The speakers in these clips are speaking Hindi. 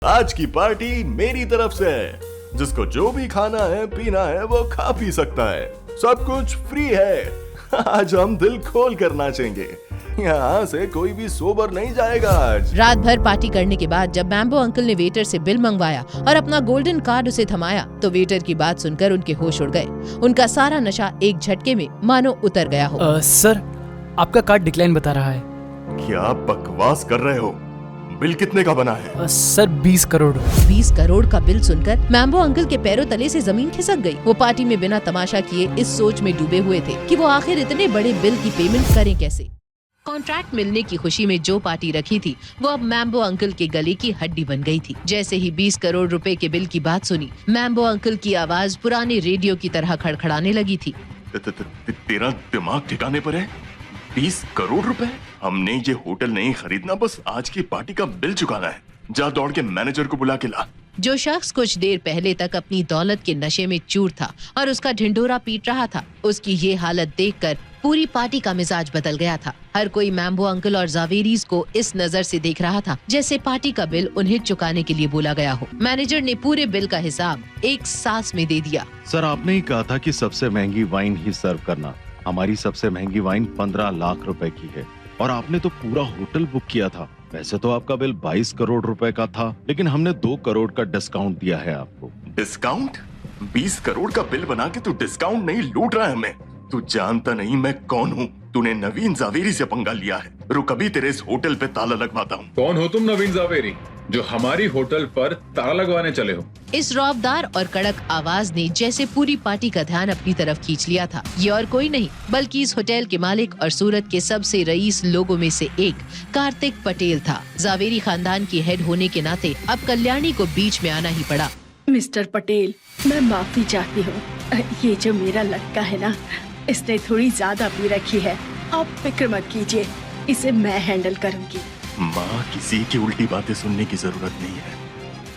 आज की पार्टी मेरी तरफ से है। जिसको जो भी खाना है पीना है वो खा पी सकता है, सब कुछ फ्री है। आज हम दिल खोल कर नाचेंगे, यहाँ से कोई भी सोबर नहीं जाएगा आज। रात भर पार्टी करने के बाद जब मैम्बो अंकल ने वेटर से बिल मंगवाया और अपना गोल्डन कार्ड उसे थमाया तो वेटर की बात सुनकर उनके होश उड़ गए। उनका सारा नशा एक झटके में मानो उतर गया हो। सर, आपका कार्ड डिक्लाइन बता रहा है। क्या बकवास कर रहे हो? बिल कितने का बना है? सर 20 करोड़। 20 करोड़ का बिल सुनकर मैम्बो अंकल के पैरों तले से जमीन खिसक गई। वो पार्टी में बिना तमाशा किए इस सोच में डूबे हुए थे कि वो आखिर इतने बड़े बिल की पेमेंट करें कैसे। कॉन्ट्रैक्ट मिलने की खुशी में जो पार्टी रखी थी वो अब मैम्बो अंकल के गले की हड्डी बन गई थी। जैसे ही 20 करोड़ रुपए के बिल की बात सुनी, मैम्बो अंकल की आवाज पुराने रेडियो की तरह खड़खड़ाने लगी थी। तेरा दिमाग ठिकाने पर है? 20 करोड़ रुपए? हमने ये होटल नहीं खरीदना, बस आज की पार्टी का बिल चुकाना है। जा दौड़ के मैनेजर को बुला के ला। जो शख्स कुछ देर पहले तक अपनी दौलत के नशे में चूर था और उसका ढिंढोरा पीट रहा था, उसकी ये हालत देखकर पूरी पार्टी का मिजाज बदल गया था। हर कोई मैम्बो अंकल और जावेरीज को इस नजर से देख रहा था जैसे पार्टी का बिल उन्हें चुकाने के लिए बोला गया हो। मैनेजर ने पूरे बिल का हिसाब एक सांस में दे दिया। सर, आपने ही कहा था कि सबसे महंगी वाइन ही सर्व करना। हमारी सबसे महंगी वाइन 15 लाख रुपए की है और आपने तो पूरा होटल बुक किया था। वैसे तो आपका बिल 22 करोड़ रुपए का था, लेकिन हमने 2 करोड़ का डिस्काउंट दिया है आपको। डिस्काउंट? 20 करोड़ का बिल बना के तू डिस्काउंट नहीं लूट रहा है हमें। तू जानता नहीं मैं कौन हूँ। तूने नवीन जावेरी से पंगा लिया है। रुक, अभी तेरे इस होटल पे ताला लगवाता हूँ। कौन हो तुम नवीन जावेरी, जो हमारी होटल पर ताला लगवाने चले हो? इस रौबदार और कड़क आवाज ने जैसे पूरी पार्टी का ध्यान अपनी तरफ खींच लिया था। ये और कोई नहीं बल्कि इस होटल के मालिक और सूरत के सबसे रईस लोगों में से एक कार्तिक पटेल था। जावेरी खानदान की हेड होने के नाते अब कल्याणी को बीच में आना ही पड़ा। मिस्टर पटेल, मैं माफी चाहती हूँ। ये जो मेरा लड़का है ना, इसने थोड़ी ज्यादा पी रखी है। आप फिक्र मत कीजिए, इसे मैं हैंडल करूँगी। माँ, किसी की उल्टी बातें सुनने की जरूरत नहीं है।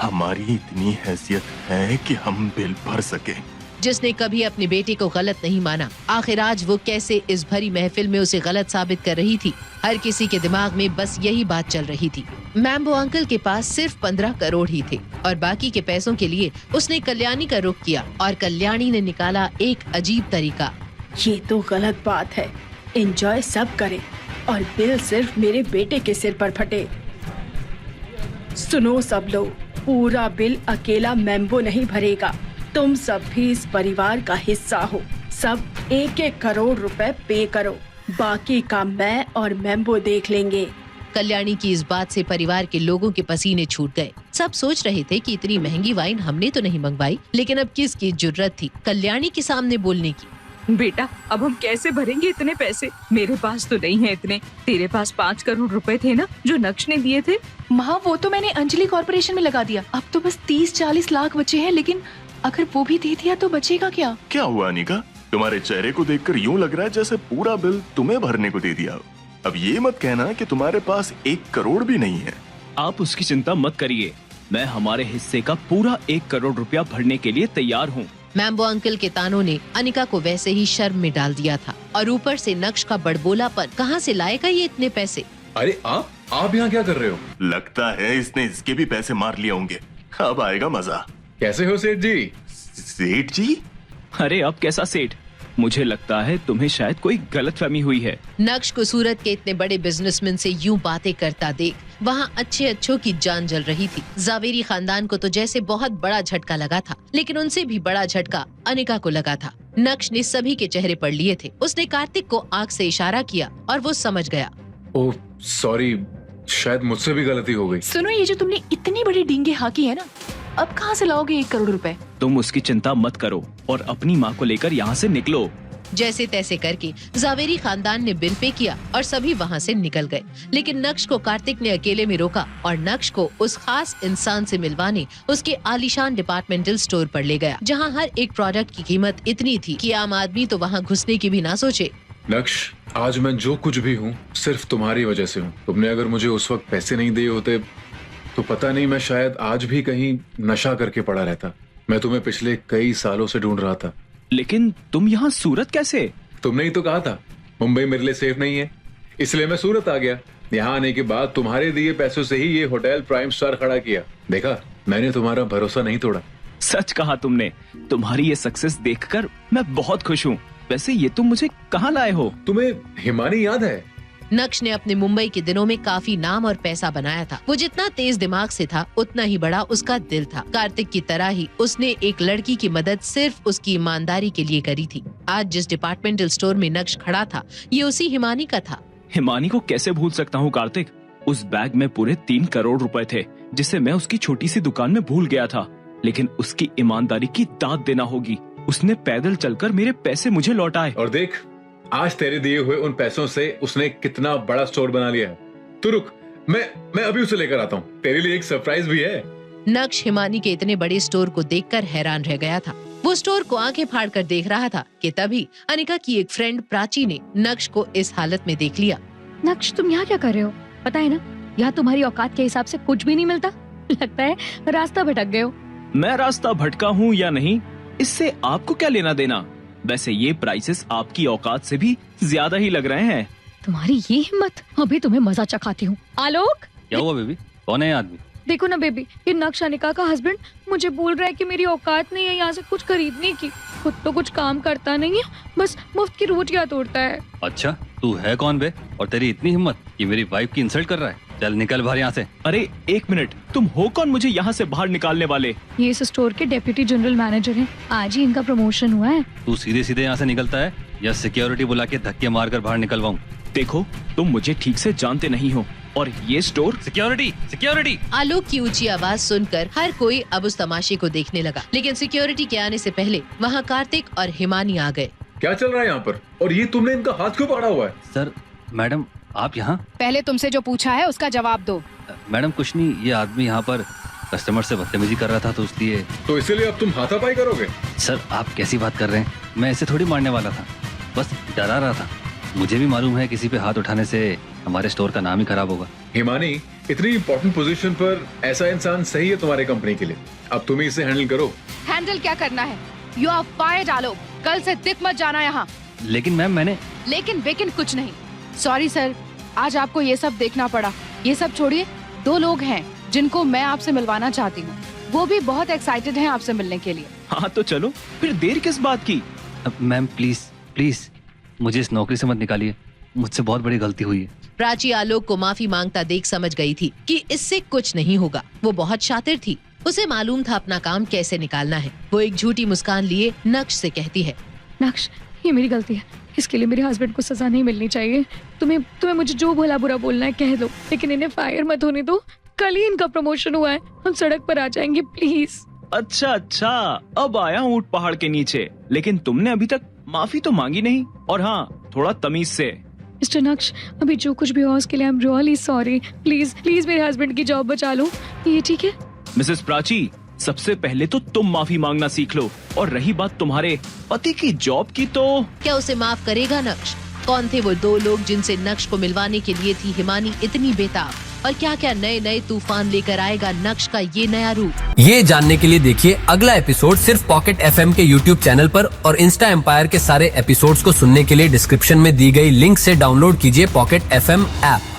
हमारी इतनी हैसियत है कि हम बिल भर सके। जिसने कभी अपने बेटे को गलत नहीं माना, आखिर आज वो कैसे इस भरी महफिल में उसे गलत साबित कर रही थी। हर किसी के दिमाग में बस यही बात चल रही थी। मैम्बो अंकल के पास सिर्फ 15 करोड़ ही थे और बाकी के पैसों के लिए उसने कल्याणी का रुख किया और कल्याणी ने निकाला एक अजीब तरीका। ये तो गलत बात है। एंजॉय सब करे और बिल सिर्फ मेरे बेटे के सिर पर फटे। सुनो सब लोग, पूरा बिल अकेला मैम्बो नहीं भरेगा। तुम सब भी इस परिवार का हिस्सा हो। सब 1-1 करोड़ रुपए पे करो, बाकी का मैं और मैम्बो देख लेंगे। कल्याणी की इस बात से परिवार के लोगों के पसीने छूट गए। सब सोच रहे थे कि इतनी महंगी वाइन हमने तो नहीं मंगवाई, लेकिन अब किसकी जुर्रत थी कल्याणी के सामने बोलने की। बेटा, अब हम कैसे भरेंगे इतने पैसे? मेरे पास तो नहीं है इतने। तेरे पास 5 करोड़ रुपए थे ना, जो नक्श ने दिए थे? माँ, वो तो मैंने अंजलि कॉर्पोरेशन में लगा दिया। अब तो बस 30-40 लाख बचे हैं, लेकिन अगर वो भी दे दिया तो बचेगा क्या? क्या हुआ अनिका? तुम्हारे चेहरे को देखकर यूं लग रहा है जैसे पूरा बिल तुम्हें भरने को दे दिया। अब ये मत कहना कि तुम्हारे पास 1 करोड़ भी नहीं है। आप उसकी चिंता मत करिए, मैं हमारे हिस्से का पूरा 1 करोड़ रुपया भरने के लिए तैयार हूँ। मैम्बो अंकल के तानों ने अनिका को वैसे ही शर्म में डाल दिया था और ऊपर से नक्श का बड़बोलापन। कहाँ से लाएगा ये इतने पैसे? अरे आप यहाँ क्या कर रहे हो? लगता है इसने इसके भी पैसे मार लिए होंगे। अब आएगा मजा। कैसे हो सेठ जी? सेठ जी? अरे अब कैसा सेठ? मुझे लगता है तुम्हें शायद कोई गलतफहमी हुई है। नक्श को सूरत के इतने बड़े बिजनेसमैन से यूं बातें करता देख वहाँ अच्छों की जान जल रही थी। जावेरी खानदान को तो जैसे बहुत बड़ा झटका लगा था, लेकिन उनसे भी बड़ा झटका अनिका को लगा था। नक्श ने सभी के चेहरे पढ़ लिए थे। उसने कार्तिक को आंख से इशारा किया और वो समझ गया। ओह सॉरी, शायद मुझसे भी गलती हो गई। सुनो, ये जो तुमने इतनी बड़ी डींगे हाकी है ना, अब कहाँ से लाओगे 1 करोड़ रुपए? तुम उसकी चिंता मत करो और अपनी माँ को लेकर यहाँ से निकलो। जैसे तैसे करके जावेरी खानदान ने बिल पे किया और सभी वहाँ से निकल गए। लेकिन नक्श को कार्तिक ने अकेले में रोका और नक्श को उस खास इंसान से मिलवाने उसके आलीशान डिपार्टमेंटल स्टोर पर ले गया, जहाँ हर एक प्रोडक्ट की कीमत इतनी थी कि आम आदमी तो वहाँ घुसने की भी ना सोचे। नक्श, आज मैं जो कुछ भी हूँ सिर्फ तुम्हारी वजह से हूँ। तुमने अगर मुझे उस वक्त पैसे नहीं दिए होते तो पता नहीं, मैं शायद आज भी कहीं नशा करके पड़ा रहता। मैं तुम्हें पिछले कई सालों से ढूंढ रहा था। लेकिन तुम यहाँ सूरत कैसे? तुमने ही तो कहा था मुंबई मेरे लिए सेफ नहीं है, इसलिए मैं सूरत आ गया। यहाँ आने के बाद तुम्हारे दिए पैसों से ही ये होटल प्राइम स्टार खड़ा किया। देखा, मैंने तुम्हारा भरोसा नहीं तोड़ा। सच कहा तुमने। तुम्हारी ये सक्सेस देखकर मैं बहुत खुश हूँ। वैसे ये तुम मुझे कहाँ लाए हो? तुम्हें हिमानी याद है? नक्श ने अपने मुंबई के दिनों में काफी नाम और पैसा बनाया था। वो जितना तेज दिमाग से था उतना ही बड़ा उसका दिल था। कार्तिक की तरह ही उसने एक लड़की की मदद सिर्फ उसकी ईमानदारी के लिए करी थी। आज जिस डिपार्टमेंटल स्टोर में नक्श खड़ा था ये उसी हिमानी का था। हिमानी को कैसे भूल सकता हूँ कार्तिक। उस बैग में पूरे 3 करोड़ रुपए थे जिसे मैं उसकी छोटी सी दुकान में भूल गया था। लेकिन उसकी ईमानदारी की दाद देना होगी। उसने पैदल चलकर मेरे पैसे मुझे लौटाए। और देख, आज तेरे दिए हुए उन पैसों से उसने कितना बड़ा स्टोर बना लिया है। तू रुक, मैं अभी उसे लेकर आता हूँ। तेरे लिए एक सरप्राइज भी है। नक्श हिमानी के इतने बड़े स्टोर को देखकर हैरान रह गया था। वो स्टोर को आंखें फाड़ कर देख रहा था कि तभी अनिका की एक फ्रेंड प्राची ने नक्श को इस हालत में देख लिया। नक्श, तुम यहाँ क्या कर रहे हो? पता है ना, यहाँ तुम्हारी औकात के हिसाब से कुछ भी नहीं मिलता। लगता है रास्ता भटक गए हो। मैं रास्ता भटका हूँ या नहीं, इससे आपको क्या लेना देना? वैसे ये प्राइसेस आपकी औकात से भी ज्यादा ही लग रहे हैं। तुम्हारी ये हिम्मत, अभी तुम्हें मजा चखाती हूँ। आलोक, क्या हुआ बेबी? कौन है आदमी? देखो ना बेबी, ये नक्श अनिका का हस्बैंड मुझे बोल रहा है कि मेरी औकात नहीं है यहाँ से कुछ खरीदने की। खुद तो कुछ काम करता नहीं है, बस मुफ्त की रोटियां तोड़ता है। अच्छा, तू है कौन बे? और तेरी इतनी हिम्मत कि मेरी वाइफ की इंसल्ट कर रहा है? चल निकल बाहर यहाँ से। अरे एक मिनट, तुम हो कौन मुझे यहाँ से बाहर निकालने वाले? ये इस स्टोर के डेप्यूटी जनरल मैनेजर हैं। आज ही इनका प्रमोशन हुआ है। तू सीधे सीधे यहाँ से निकलता है या सिक्योरिटी बुला के धक्के मार कर बाहर निकलवाऊँ? देखो, तुम मुझे ठीक से जानते नहीं हो और ये स्टोर। सिक्योरिटी। आलोक की ऊंची आवाज सुनकर हर कोई अब उस तमाशे को देखने लगा। लेकिन सिक्योरिटी के आने से पहले वहाँ कार्तिक और हिमानी आ गए। क्या चल रहा है यहाँ पर? और ये तुमने इनका हाथ क्यों पकड़ा हुआ है? सर, मैडम आप यहाँ? पहले तुमसे जो पूछा है उसका जवाब दो। मैडम कुछ नहीं, ये आदमी यहाँ पर कस्टमर से बदतमीजी कर रहा था तो इसलिए। तो इसीलिए अब तुम हाथापाई करोगे? सर आप कैसी बात कर रहे हैं? मैं ऐसे थोड़ी मारने वाला था, बस डरा रहा था। मुझे भी मालूम है किसी पे हाथ उठाने से हमारे स्टोर का नाम ही खराब होगा। हिमानी, इतनी इम्पोर्टेंट पोजीशन पर ऐसा इंसान सही है तुम्हारे कंपनी के लिए। अब तुम ही इसे हैंडल करो। हैंडल क्या करना है? यू आर फायर्ड आलोक। कल से दिख मत जाना यहाँ। लेकिन मैम मैंने। लेकिन कुछ नहीं। सॉरी सर, आज आपको ये सब देखना पड़ा। ये सब छोड़िए, 2 लोग हैं जिनको मैं आपसे मिलवाना चाहती हूँ। वो भी बहुत एक्साइटेड हैं आपसे मिलने के लिए। हाँ तो चलो, फिर देर किस बात की? मैम प्लीज मुझे इस नौकरी से मत निकालिए। मुझसे बहुत बड़ी गलती हुई है। प्राची आलोक को माफी मांगता देख समझ गई थी कि इससे कुछ नहीं होगा। वो बहुत शातिर थी, उसे मालूम था अपना काम कैसे निकालना है। वो एक झूठी मुस्कान लिए नक्श से कहती है, नक्श, ये मेरी गलती है। इसके लिए मेरे हस्बैंड को सजा नहीं मिलनी चाहिए। तुम्हें मुझे जो भला बुरा बोलना है कह दो, लेकिन इन्हें फायर मत होने दो। कल ही इनका प्रमोशन हुआ है, हम सड़क पर आ जाएंगे प्लीज। अच्छा, अब आया ऊंट पहाड़ के नीचे। लेकिन तुमने अभी तक माफी तो मांगी नहीं। और हाँ, थोड़ा तमीज से। मिस्टर नक्श, अभी जो कुछ भी हुआ उसके लिए I am really sorry. Please मेरे हस्बैंड की जॉब बचा लो, ये ठीक है? मिसेस प्राची, सबसे पहले तो तुम माफी मांगना सीख लो। और रही बात तुम्हारे पति की जॉब की, तो क्या उसे माफ करेगा नक्श? कौन थे वो 2 लोग जिनसे नक्श को मिलवाने के लिए थी हिमानी इतनी बेताब? और क्या क्या नए तूफान लेकर आएगा नक्श का ये नया रूप? ये जानने के लिए देखिए अगला एपिसोड सिर्फ पॉकेट FM के YouTube चैनल पर। और इंस्टा एम्पायर के सारे एपिसोड्स को सुनने के लिए डिस्क्रिप्शन में दी गई लिंक से डाउनलोड कीजिए पॉकेट FM ऐप।